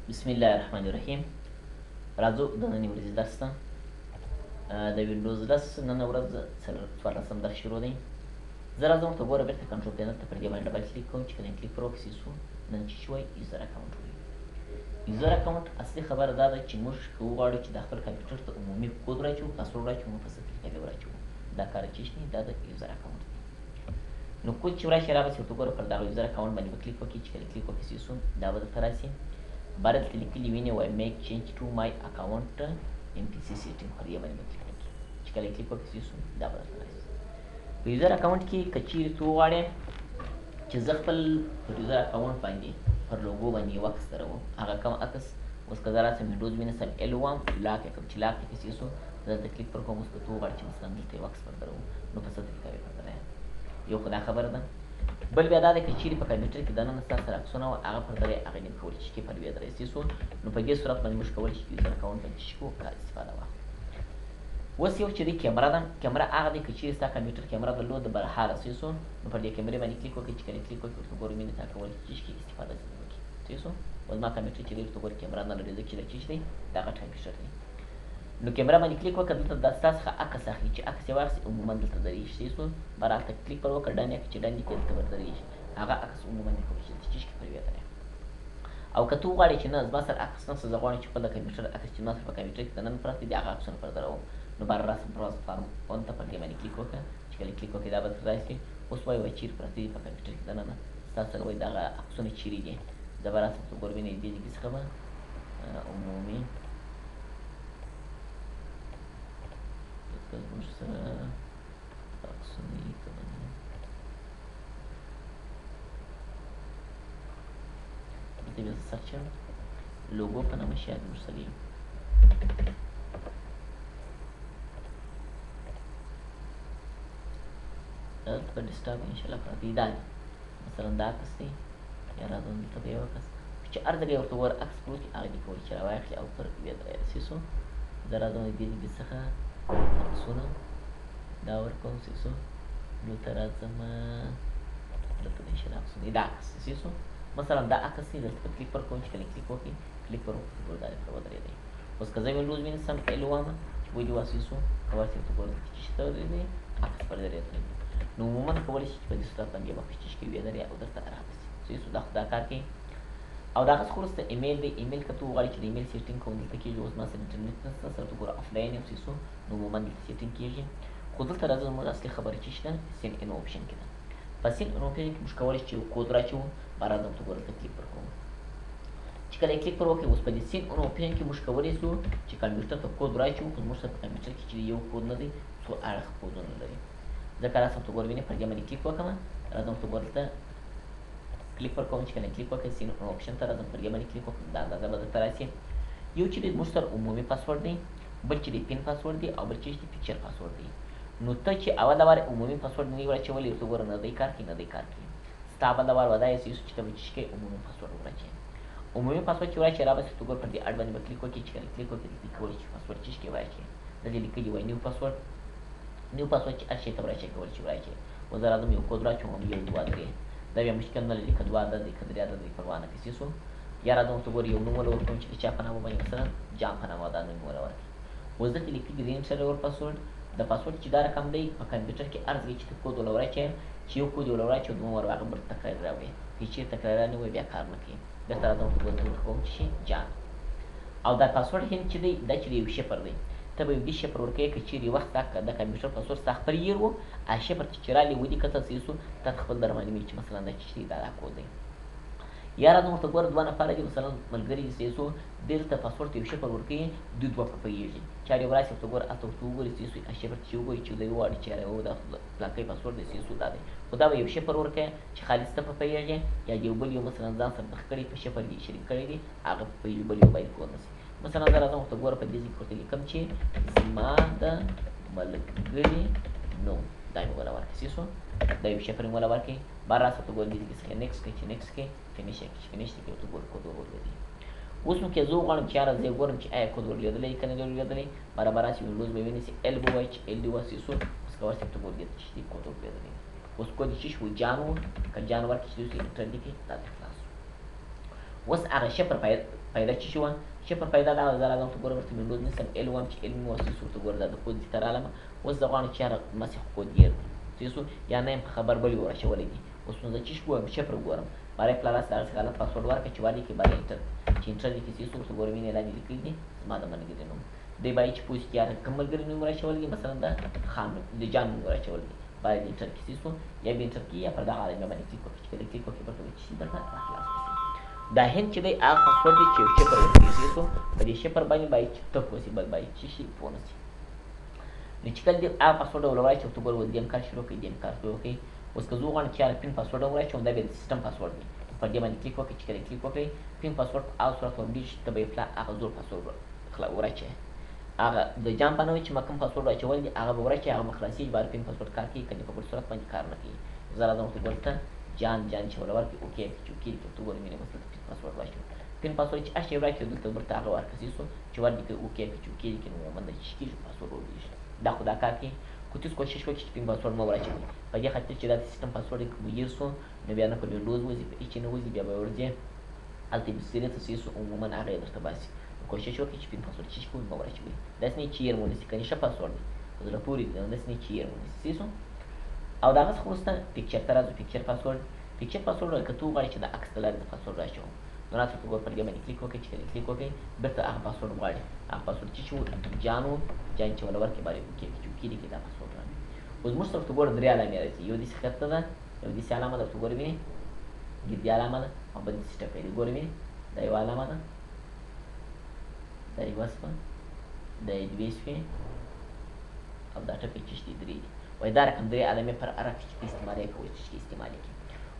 بسم الله الرحمن الرحیم. راځو د نننۍ ورځې درس ته. د وینډوز 10 نن ورځ 14 درس شروع دی. زه راځم ورته ګوره بېرته کنټرول پینل ته پر دې باندې ډبل کلیک کوم چې کله کلیک پر وکړو سو نن چې شوی یوزر اکاونټ وي. یوزر اکاونټ اصلي خبره دا ده چې موږ که وغواړو چې د خپل کمپیوټر ته عمومي کود راچوو، پاسورډ راچوو، موږ په صفر کې راچوو. دا کار چې شته دا د یوزر اکاونټ دی. نو کود چې راشي رابسي ورته ګوره پر دغه یوزر اکاونټ باندې به کلیک وکړي. چې کله کلیک وکړي سو دا به درته راسي. بعد لیکلي ویني وای میک چینج ټو مای اکاونټ ام پی سی سیټینګ پر دې باندې کلیک وکړي. چې کله کلیک وکړي سو دا به درته راسي. په یوزر اکاونټ کې که چیرې ته وغواړې چې زه خپل پر یوزر اکاونټ باندې پر لوګو باندې یو عکس دروم، هغه کوم عکس اوس که زه راسم وینډوز وینسم ال وام لاک یې کړم. چې لاک یې کړي سو دلته کلیک پر کوم. اوس که ته وغواړې چې مثلا دلته یو عکس پر دروم نو په څه طریقه یې پر دروې. یو خو دا خبره ده. بل بیا دا دی که چیرې په کمپیوټر کې دننه ستا سره عکسونه وه هغه پر دغې هغه نیم کولی شي پر بیا درې سو نو په دې صورت باندې موږ کولی شي یوزر اکاونټ باندې چې کو کار استفاده واخلو. اوس یو چې دی کیمره ده. کیمره هغه دی که چیرې ستا کمپیوټر کیمره درلود برحاله سو نو پر دې کیمرې باندې کلیک وکړئ. چې کله کلیک وکړئ ورته ګورو مینې تا کولی شي چې استفاده ځینې وکړي. صحیح سو. اوس ما کمپیوټر چې دی ورته ګورو کیمره نه لري ځکه چې دا چیز دی دا غټ کمپیوټر دی. نو کیمره باندې کلیک وکړه. دلته دا ستا څخه عکس اخلي. چې عکس یې واخلي عموما دلته درېږي. صحیح سو. بر هلته کلیک پر وکړه ډن یې کړه. چې ډن یې کړې دلته ور درېږي. هغه عکس عموما دې کولی شي چې په ویې درې. او که ته وغواړې چې نه زما سره عکس نشته، زه غواړم چې خپل د کمپیوټر عکس چې زما سره په کمپیوټر کې دننه پراته دي هغه عکسونه پر دروم نو بر راسم براوز فارم اون ته پر دې باندې کلیک وکړه. چې کله کلیک وکړې دا به درته راشي. اوس وایي چیرې پراته دي په کمپیوټر کې دننه ستا سره وایي دغه عکسونه چیرې دي. زه به راسم ته ګورو وینې دې ځای څخه به عمومي زموږ سره عکسونه یې که دلته بیا زه سرچ یم لوګو په نامه شاید موږ سره یم. دلته په ډیسکټاپ انشاءالله پراته دي. دا مثلا دا عکس دی یا راځم دلته به یو عکس چې هر ځای ورته ور عکس کړو چې هغه دې کولی شي راواخلي او پر بیا درې سیسو. زه راځم د دې ځای څخه عکسونه دا ورکوم. سیسو دلته راځم دلته د انشاءالله عکسونه دا عکس سیسو مثلا دا عکس دی. دلته کلیک پر کوم. چې کله کلیک وکړي کلیک پر وکړو دا پر ودرېدی. اوس که زه وینډوز وینسم ال وامه چې وایي دې واسیسو کواسي ورته ګورم چې شته ودرېدی عکس پر درېدلی. نو عموما کولی شي چې په دې صورت باندې یو عکس چې ویې درې او درته رابسي. سیسو دا کار کوي. او دا هغه څخه وروسته ایمیل دی. ایمیل که ته وغواړې چې د ایمیل سیټینګ کوم دلته کېږي. اوس ما سره انټرنېټ نشته سره ته ګوره آفلاین یم سیسو نو عموما دلته سیټینګ کېږي. خو دلته راځه زموږ اصلي خبره چې شته سین ان اپشن کې ده. په سین ان اپشن کې موږ کولی شو چې یو کود راچوو. بهر راځم ته ګوره دلته کلیک پر کوم. چې کله کلیک پر وکړې اوس په دې سین ان اپشن کې موږ کولی شو چې کمپیوټر ته کود راچوو. خو زموږ سره په کمپیوټر کې چې یو کود نه دی څو اړخ کودونه لري. ځکه راسم ته ګوره وینې پر دې باندې کلیک وکړم. راځم ته ګوره دلته کلیک پر کوم. چې کله کلیک وکړئ سین ان اپشن ته راځم پر دې باندې کلیک وکړم. دا اندازه به درته راسي. یو چې دی موږ سره عمومي پاسورډ دی، بل چې دی پین پاسورډ دی او بل چې دی پیکچر پاسورډ دی. نو ته چې اوله وار عمومي پاسورډ نه وي واچولی ورته ګوره نه دی کار کوي نه دی کار کوي. ستا بله وار ودا یې چې ته به چې کوې عمومي پاسورډ وراچوې. عمومي پاسورډ چې وراچوې رابسې ته ګوره پر دې اډ باندې به کلیک وکړي. چې کله کلیک وکړي دلته کولی شي پاسورډ چې کوې واچوې. دلته لیکلي وایي نیو پاسورډ. نیو پاسورډ چې هر شي ته وراچوې کولی شي وراچوې. اوس زه راځم یو کود راچوم 1 2 3 دا بیا مشکل نه لري. که 2 عدد دی که 3 عدد دی پروا نه کوي. سو یا راځم ورته ګورې یو نوم وله ورکوم چې د چا په نامه باندې مثلا جان په نامه دا نوم وله ورکړي. اوس دلته لیکلي دي رینټر اور پاسورډ. د پاسورډ چې دا رقم دی په کمپیوټر کې هر ځای چې ته کود وله وراچوې چې یو کود وله وراچوې دوه وار هغه بل تکرار راوړي. که چېرې تکرار نه وي بیا کار نه کوي. درته راځم ورته ګورې ورکوم چې جان. او دا پاسورډ هند چې دی دا چې یو شفر دی. ته به یو دې شفر ورکوې. که چېرې وخت د کمپیوټر پاسورډ ستا خپل هېر و هغه شفر چې راغلی ودې کتل سیسو تا ته خپل در معلومېږي چې مثلا دا چې دی دا کود دی. یا راځم ورته ګوره 2 نفره دي مثلا ملګري سیسو دلته پاسورډ ته یو شفر ورکوي دوی 2 په پوهېږي. چا یو راسي ورته ګوره هلته ورته وګوري سیسو هغه شفر چې وګوري چې دی وواړي چې یاره دا پلانکی پاسورډ دی سیسو دا دی. خو دا به یو شفر ورکوي چې خالص ته په پوهېږي یا یو بل یو مثلا ځان سره دخ کړي په شفر یې شریک کړی دی هغه په یو بل یو باید کود نه شي. مثلا زه راځم ورته ګوره په دې ځای کې ورته لیکم چې زما د ملګري نوم دا مې وله ورکړي. سیسو دا یو شفر مې وله ورکړي. بهر راسه ورته ګوره دې ځای کې څخه نیکسټ کوي چې نیکسټ کوي فینیش یې کړي. فینیش کې ورته ګوره کود ورلېږي. اوس نو که زه وغواړم چې یاره زه یې ګورم چې آیا کود ورلېدلی که نه دی ورلېدلی برابر راسي وینډوز به ویني چې ال به وایي چې ال دې وسیسو اوس که ورسې ورته ګوره دې چې دې کود ورلېدلی. اوس کود یې چې شو جان و که جان ورکړي چې دوی انټر دې کړي دا دې خلاص. اوس هغه شفر باید پیدا چی شوه شفر پیدا دا زه راځم ورته ګوره ورته وینډوز نیسم ال وایم چې ال مې وسیس ورته ګوره دا د کود ته رالم اوس زه غواړم چې یاره مسح کود ګیر سیسو یا نه یم خبر بل ور اچولی دي اوس نو زه چی ګورم شفر ګورم برای پلاس دغه غلط پاسورډ ورکړه چې وایي کې برای انټر چې انټر دې کې سیسو ورته ګورم نه لاندې لیکلي دي زما د ملګري نوم دی باید چې پوښتنه کې یاره کوم ملګري نوم راچول دي مثلا د خان د جان نوم راچول دي باید انټر کې سیسو یا به انټر کې یا پر دغه علامه باندې کلیک وکړئ چې کله کلیک وکړئ ورته چې درته خلاص دا هند چې دی هغه پاسورډ دی چې شفر ورکړي سیسو په دې شفر باندې باید چې تک وسی بل باید چې شي فون سي نو چې کله دې هغه پاسورډ ولوای چې ورته ګور ول دیم کار شروع کړئ دیم کار شروع کړئ اوس که زه وغواړم چې یاره پین پاسورډ ووایي چې دا به د سیسټم پاسورډ دی پر دې باندې کلیک وکړئ چې کله کلیک وکړئ پین پاسورډ په هغه صورت باندې چې ته به یې پلا هغه زوړ پاسورډ وراچوې هغه د جان په نوم چې ما کوم پاسورډ واچول دي هغه به وراچوې هغه به خلاصېږي بار پین پاسورډ کار کوي که دې په بل صورت باندې کار نه کوي زه راځم ورته ګورم ته جان چې ولا ورکړي اوکې چې اوکې دې ورته ګورم مینې مثلا پین پاسورډ واچوي پین پاسورډ چې هر شی وراچوي دلته ورته هغه ورکړه سیسو چې ور دې کوي اوکې چې اوکې دې کوي نو عموما د چې کېږي پاسورډ ولیږي دا خو دا کار کوي کوتیز کوشش وکړئ چې پین پاسورډ مه وراچوئ په دې خاطر چې دا د سیسټم پاسورډ مدیر سو نو بیا نه په وینډوز وځي په هېڅ نه وځي بیا به ورځې هلته بسیرې ته سیسو عموما هغه یې درته باسي کوشش وکړئ چې پین پاسورډ چې کوئ مه وراچوئ داسې نه چې یې ونیسي که ښه پاسورډ دی په زړه پورې دی داسې نه چې یې ونیسي سیسو او د هغه څخه وروسته پکچر ته راځو پکچر پاسورډ که ته وغواړې چې د عکس د لارې د پاسورډ راچوم نو راته ورته ګور پر دې باندې کلیک وکړئ چې کله کلیک وکړئ بېرته هغه پاسورډ غواړي هغه پاسورډ چې و جان و جان چې ولا ورکړي باندې اوکې چې اوکې دې کې دا پاسورډ راغلی اوس موږ سره ورته ګوره درې علامې راځي یو داسې ښکته ده یو داسې علامه ده ورته ګوره وینې ګردي علامه ده او بل داسې ټپی دی ګوره وینې دا یوه علامه ده دا یوه شوه دا یې دوې شوې او دا ټپی چې دي درې دي وایي دا رقم درې علامې پر هر عکس چې استعمالوي کوئ چې استعمال یې کوي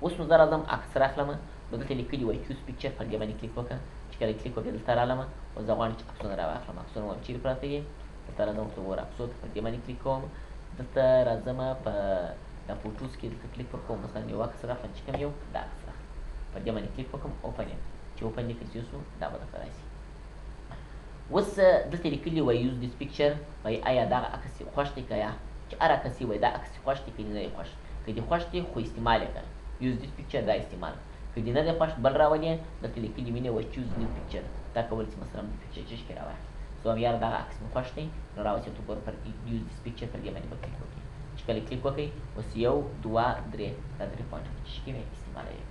اوس نو زه راځم عکس راخلمه نو دلته لیکلي وایي چوز پکچر پر دې باندې کلیک وکړه چې کله کلیک وکړې دلته رالمه اوس زه غواړم چې عکسونه راواخلم عکسونه وایم چیرې پراته دي دلته راځم ورته ګوره عکسو ته پر دې باندې کلیک کوم دلته راځم په دا فوټوز کې دلته کلیک وکړم مثلا یو عکس راخلم چې کوم یو دا عکس راخلم پر دې باندې کلیک وکړم اوپن یې چې اوپن یې کړئ سو دا به درته راشي اوس دلته لیکلي وایي یوز دیس پکچر وایي آیا دغه عکس یې خوښ دی که یا چې هر عکس یې وایي دا عکس یې خوښ دی که نه یې خوښ که دې خوښ دی خو استعمال یې کړه یوز دیس پکچر دا استعمال که دې نه دی خوښ بل راولې دلته لیکلي وینې وایي چوز نیو پکچر دا کول چې مثلا پکچر چې کې راواخلي زه وایم یاره دغه عکس مې خوښ دی نو راوځئ ورته ګوره پر یوز دیس پکچر پر دې باندې به کلیک وکړئ چې کله کلیک وکړئ اوس یو دوه درې دا درې پوینټونه چې کوي استعمالوي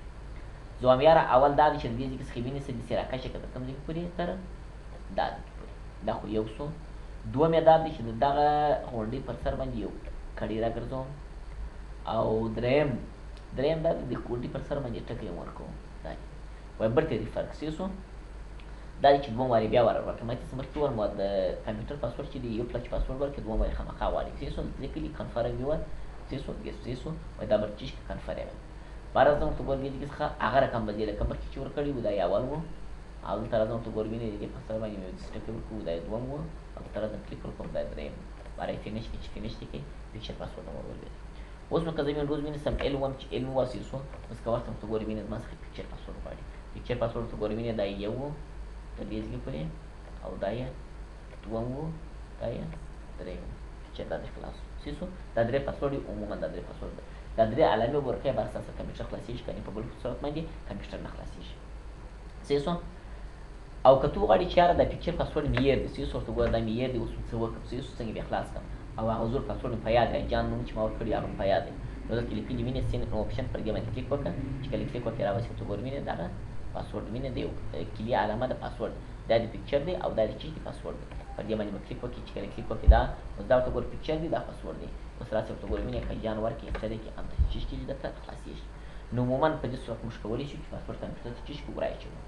زه وایم یاره اول دا دی چې د دې ځای کې څخه وینې څه داسې راکشه که د کوم ځای کې پورې تر دا ځای کې پورې دا خو یو څو دوم یې دا دی چې د دغه غونډۍ پر سر باندې یو کړۍ راګرځوم او دریم دا د غونډۍ پر سر باندې ټکی ورکوم دا دی وایي برته دې فرق سیسو دا دی چې دوم وارې بیا ورکړم ماتې څه مخکې وویل د کمپیوټر پاسورډ چې دی یو پله چې پاسورډ ورکړي دوم وارې خامخا غواړي سیسو لیکلي کنفرم یور سیسو ګس سیسو وایي دا بر چیش کنفرم بار راځم ورته ګورم دې څخه هغه رقم به دې لکه مخکې چې ورکړي وو دا یې اول وو او دلته راځم ورته ګورم وینې دې په سر باندې مې داسې ټکی ورکړو دا یې دوم وو او دلته راځم کلیک ورکوم دا یې درېیم باره یې فینش کړي چې فینش دې کړي پکچر پاسورډ مو ولولېد اوس نو که زه وینډوز وینیسم ال وایم چې ال مې واسیسو اوس که ورته ورته ګورم وینې زما څخه پکچر پاسورډ غواړي پکچر پاسورډ ورته ګورم وینې دا یې یو وو تر دې ځای پورې او دا یې دوم وو دا یې درېیم پکچر دا دې خلاص سیسو دا درې پاسورډ عموما دا درې پاسورډ دا درې علامې ورکړئ بر اساس کمپیوټر خلاصېږي که په بل صورت باندې کمپیوټر نه خلاصېږي سیسو او که ته وغواړې چې یاره دا پکچر پاسورډ مې هېر دی سیسو ورته ګوره دا مې هېر دی اوس څه وکړم سیسو څنګه بیا خلاص کړم او هغه زوړ پاسورډ مې په یاد دی جان نوم چې ما ورکړي هغه مې په یاد دی نو دلته لیکلي وینې سین اپشن پر دې باندې کلیک وکړه چې کله کلیک وکړې راوځي ورته ګوره وینې دغه پاسورډ وینې د یو کلي علامه د پاسورډ دا د پکچر دی او دا د چی دی پاسورډ دی پر دې باندې به کلیک وکړئ چې کله کلیک وکړئ دا اوس دا ورته ګوره پکچر دی دا پاسورډ دی اوس راسئ ورته ګوره وینې که جان ورکړي انټر یې کړئ همداسې چیز کېږي درته خلاصېږي نو عموما په دې صورت موږ کولی شو چې پاسورډ کمپیوټر ته چیز کړو ورایچوو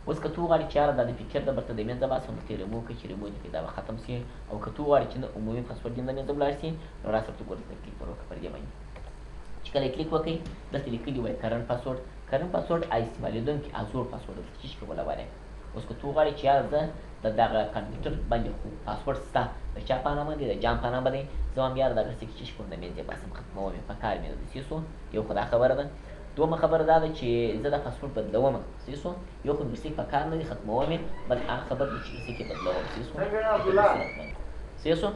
اوس که ته وغواړې چې یاره دا د پکچر د برته د منځه باسم ورته یې ریموو کړئ چې ریموو دې کړئ دا به ختم شي او که ته وغواړې چې نه عمومي پاسورډ دې د منځه ولاړ شي نو راسه ورته ګوره دلته کلیک وکړه پر دې باندې چې کله یې کلیک وکړئ دلته لیکلي وایي کرنټ پاسورډ استعمالېدونکي زوړ پاسورډ دلته چیز کړئ ولولی اوس که ته وغواړې چې یاره زه د دغه کمپیوټر باندې خو پاسورډ شته د چا په نامه دی د جان په نامه دی زه وایم یاره دغه څه کې چیز کړم د منځه یې باسم ختموم یې په کار مې ده سیسو یو خو دا خبره ده دومره خبره دا ده چې زه دا پاسورډ بدلوم سیسو یو خو مې په کار نه دی ختموم یې بل هغه خبر دی چې کې بدلوم سیسو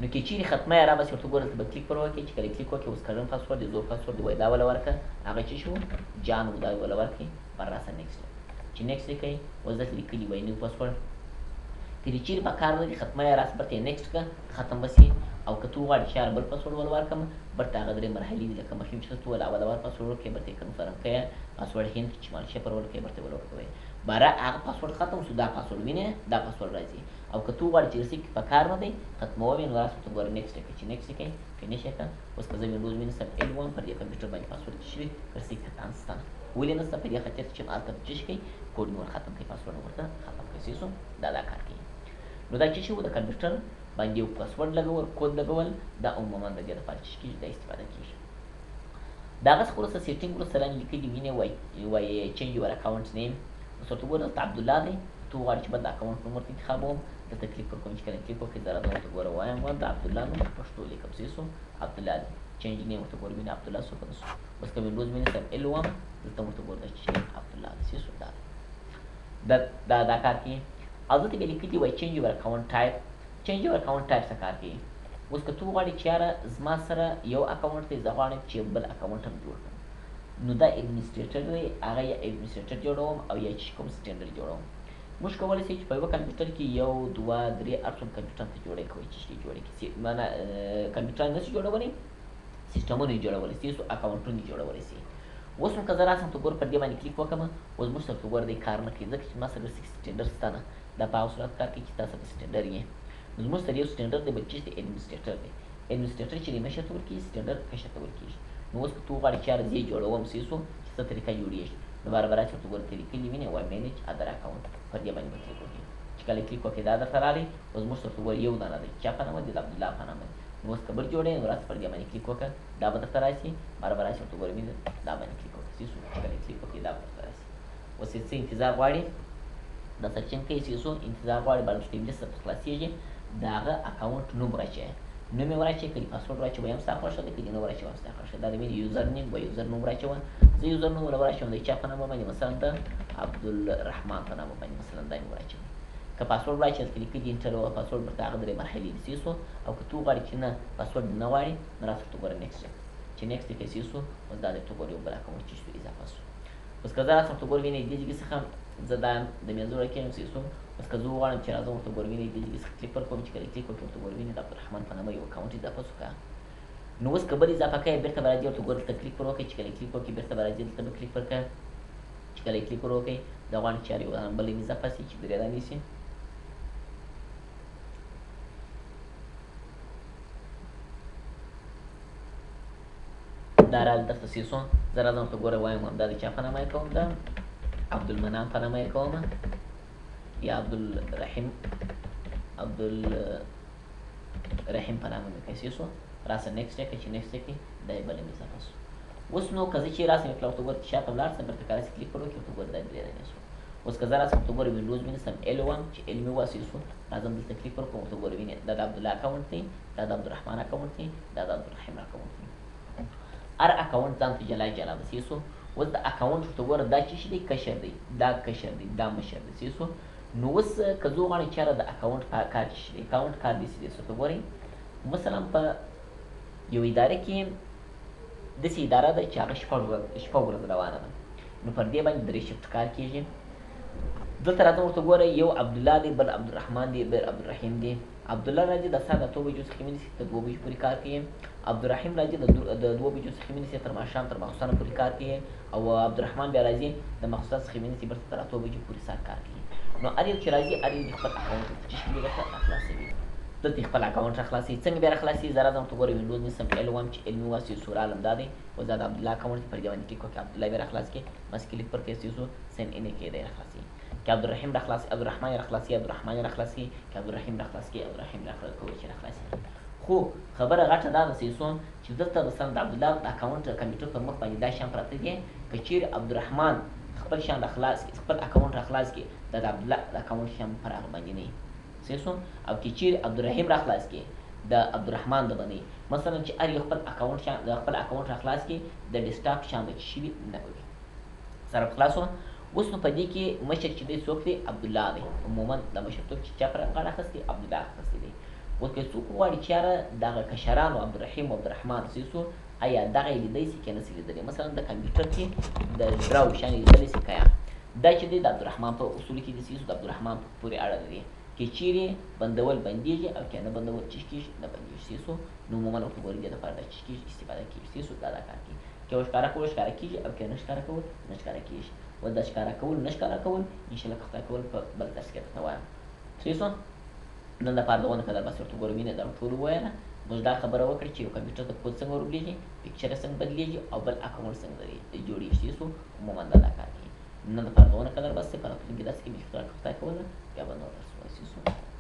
نو کې چیرې ختمه یې راباسي ورته ګوره به کلیک پر وکړئ چې کله کلیک وکړئ اوس کرنټ پاسورډ دی زوړ پاسورډ دی وایي دا وله ورکړه هغه چې شو جان و دا وله ورکړئ بر راسه نیکسټ چې نیکسټ یې کوئ. اوس دلته لیکلي وای نیو پاسورډ که دې چیرې په کار نه دي ختمه یې راست برته یې نیکسټ کړه ختم به سي. او که ته وغواړې چې یاره بل پاسورډ ول ورکړم برته هغه درې مرحلې دي لکه مخکې چې ته ول اول پاسورډ ورکړې برته یې کنفرم کړې پاسورډ هند چې مال شفر ورکړې برته ول ورکوې باره هغه پاسورډ ختم شو دا پاسورډ وینې دا پاسورډ راځي. او که ته وغواړې چې رسیک په کار نه دی ختموي نو راست ته ګوره نیکسټ یې کړې چې نیکسټ یې کړې فینیش یې کړه. اوس که زه وینډوز وینډوز L1 پر دې کمپیوټر باندې پاسورډ شوي رسیک ته نسته ولې نسته په دې خاطر چې هلته چې شي کوي کوډ مې ور ختم کړي پاسورډ ورته ختم کړي سیسو دا کار کوي. نو دا چې شي د کمپیوټر باندې یو پاسورډ لګول کوډ لګول دا عموما د دې لپاره چې کېږي دا استفاده کېږي. دغه څخه وروسته سیټینګ وروسته لاندې لیکلي وینې وایي چینج یور اکاونټ نیم. اوس ورته وګوره دلته عبدالله دی ته وغواړې چې بل د اکاونټ نومر ته انتخابوم دلته کلیک پر کوم چې کله کلیک وکړې زه راځم ورته ګوره وایم د عبدالله نوم په پښتو لیکم سیسو عبدالله دی چینج نیم ورته ګوره وینې عبدالله څوک نه شو. اوس که وینډوز وینې سم L1 دلته ورته ګوره چې عبدالله دی سیسو دا کار کوي. او دلته بیا لیکلي وایي چینج یور اکاونټ ټایپ. چینج یور اکاونټ ټایپ څه کار کوي. اوس که ته وغواړې چې یاره زما سره یو اکاونټ دی زه غواړم چې بل اکاونټ هم جوړ کړم نو دا ایډمنسټریټر دی هغه یا ایډمنسټریټر جوړوم او یا چې کوم سټینډرډ جوړوم. موږ کولی شو چې په یوه کمپیوټر کې یو دوه درې هر څومره کمپیوټران ته جوړی کوئ چې شي جوړی کړي معنا کمپیوټران نه شي جوړولی سیسټمونه یې جوړولی سي اکاونټونه یې جوړولی سي. اوس نو که زه راسم ته ګوره پر دې باندې کلیک وکړم اوس موږ سره ته ګوره دی کار نه کوي ځکه چې ما سره سټینډرډ شته نه دا په هغه صورت کار کوي چې تا سره سټینډرډ یې نو زموږ سره یو سټینډرډ دی بل چې دی ایډمنسټریټر دی. ایډمنسټریټر چې دی مشر ته ورکېږي سټینډرډ کشر ته ورکېږي. نو اوس که ته وغواړې چې یاره زه یې جوړوم سیسو چې څه طریقه جوړېږي نو باره چې ورته ګوره ته لیکلي وینې وایي مینیج ادر اکاونټ پر دې باندې به کلیک وکړې چې کله کلیک وکړې دا درته راغلی اوس موږ سره ته ګوره یو دانه دی چا په نامه دی د عبدالله په نامه دی. نو اوس که بل جوړې نو راست پر دې باندې کلیک وکړه دا به درته راشي باره به راشي ورته ګوره وینې دا باندې کلیک وکړه سیسو چې کله کلیک وکړې دا به درته راشي. اوس یې څه انتظار غواړي دا سرچینګ کوي سیسو انتظار غواړي بله وروسته لیست درته خلاصېږي د هغه اکاونټ نوم راچوي نوم یې وراچوي که دې پاسورډ واچوه هم ستا خوښه ده که دې نه وراچوه هم ستا خوښه ده. دا د مين یوزر نیم و یوزر نوم راچوه زه یوزر نوم وراچوم د چا په نامه باندې مثلا د عبدالرحمن په نامه باندې مثلا دا مې وراچوي. که پاسورډ واچوي هلته لیکلي دي انټر ووهه پاسورډ ورته هغه درې مرحلې دي سیسو. او که ته وغواړې چې نه پاسورډ نه غواړې نو راست ورته ګوره نیکسټ چې نیکسټ یې کوې سیسو اوس دا درته ګوره یو بل اکاونټ چې شو اضافه شو. اوس که زه راست ورته ګوره وینې دې ځای څخه زه دا د منځه راکړم سیسو. اوس که زه وغواړم چې راځم ورته ګوره وینې دې ځای څخه کلیک ورکوم چې کله کلیک وکړم ورته ګوره وینې د عبدالرحمن په نامه یو اکاونټ اضافه شو که نو اوس که بل اضافه کوې بېرته به راځي ورته ګوره دلته کلیک پر وکړئ چې کله کلیک وکړې بېرته به راځي دلته به کلیک پر کړه چې کله کلیک پر وکړئ دا غواړم چې یو بل اضافه شي چې درې دانې شي. دا راغلی درته سیسو زه راځم ورته ګوره وایم همدا د چا په نامه یې کوم دا عبدالمنان په نامه یې کوم یا عبدالرحیم په نامه مې کوي سیسو راسه نیکسټ یې کړه چې نیکسټ یې کړې دا یې بله مې اضافه شو. اوس نو که زه چې راسم یې کړه ورته ګوره چې شاته ولاړ سم بېرته که راسې کلیک پر وکړې ورته ګوره دا درې دانې شو. اوس که زه راسم ورته ګوره وینډوز وینستم L1 چې L مې واسیسو راځم دلته کلیک پر کوم ورته ګوره وینې دا د عبدالله اکاونټ دی دا د عبدالرحمن اکاونټ دی دا د عبدالرحیم اکاونټ دی هر اکاونټ ځان ته جلا جلا ده سیسو. اوس د اکاونټ ورته ګوره دا چې شي دی کشر دی دا کشر دی دا مشر دی سیسو. نو اوس که زه وغواړم چې یاره د اکاونټ کار چې شي دی اکاونټ کار داسې دی ورته ګورئ مثلا په یو اداره کې داسې اداره ده چې هغه شپږ ورځې روانه ده نو پر دې باندې درې شفت کار کېږي. دلته راځم ورته ګوره یو عبدالله دی بل عبدالرحمن دی بل عبدالرحیم دی. عبدالله راځي د سهار د 8 بجو څخه ونیسي تر 2 بجو پورې کار کوي. عبدالرحیم راځي د 2 بجو څخه ونیسي تر ماښام تر ماخوستانه پورې کار کوي او عبدالرحمن بیا راځي د ماخوستان څخه ونیسي بیرته تر 8 بجو پورې ساعت کار کوي. نو هر یو چې راځي هر یو د خپل اکاونټ چې شي درته راخلاصوي دلته یې خپل اکاونټ راخلاصوي. څنګه بیا راخلاصوي زه راځم ورته ګوره وینډوز نیسم L1 چې L مې واسي سور عالم دا دی اوس دا د عبدالله اکاونټ پر دې باندې کلیک وکړې عبدالله بیا راخلاص کړې بس کلیک پر کړې سیسو سین ان یې کړې دی راخلاصوي که عبدالرحیم راخلاصي عبدالرحمن راخلاصي عبدالرحمن راخلاصي که عبدالرحیم راخلاصي عبدالرحیم راخلاصي چې راخلاصي. خو خبره غټه دا ده سیسو چې دلته مثلا د عبدالله د اکاونټ کمپیوټر پر مخ باندې دا شیان پراته دي که چیرې عبدالرحمن خپل شیان راخلاص کړي خپل اکاونټ راخلاص کړي دا د عبدالله د اکاونټ شیان پر هغه باندې نه وي سیسو. او که چیرې عبدالرحیم راخلاص کړي د عبدالرحمن د باندې مثلا چې هر یو خپل اکاونټ شیان د خپل اکاونټ راخلاص کړي د ډیسکټاپ شیان د شي نه وي سره خلاصو. اوس نو په دې کې مشر چې دی څوک دی عبدالله دی عموما د مشرتوب چې چا پر غاړه اخیستی عبدالله اخیستی دی. اوس که څوک وغواړي چې یاره دغه کشرانو عبدالرحیم او عبدالرحمن سیسو آیا دغه یې لیدی سي که نسي لیدلی مثلا د کمپیوټر کې د ډراو شیان یې لیدلی سي که یا دا چې دی د عبدالرحمن په اصولو کې د څه د عبدالرحمن پورې اړه لري که چیرې بندول بندېږي او که نه بندول چې کېږي نه بندېږي څه نو عموما ورته ګوري دې دپاره دا چې کېږي استفاده کېږي څه دا کار کوي که ښکاره کول ښکاره کېږي او که نه ښکاره کول نه ښکاره کېږي و دا ښکاره کول نه ښکاره کول انشاءالله که خدای کول په بل درس کې درته وایم څه نن دپاره دغونه قدر بس ورته ګورو مینه دا ټول وویله موږ دا خبره وکړه چې یو کمپیوټر ته کود څنګه ورولېږي پکچر یې څنګه بدلېږي او بل اکاونټ څنګه جوړېږي څه عموما دا کار کوي نن دپاره دغونه قدر بس دی په راتلونکي درس کې مې خدای کوله بیا به نور درس وایي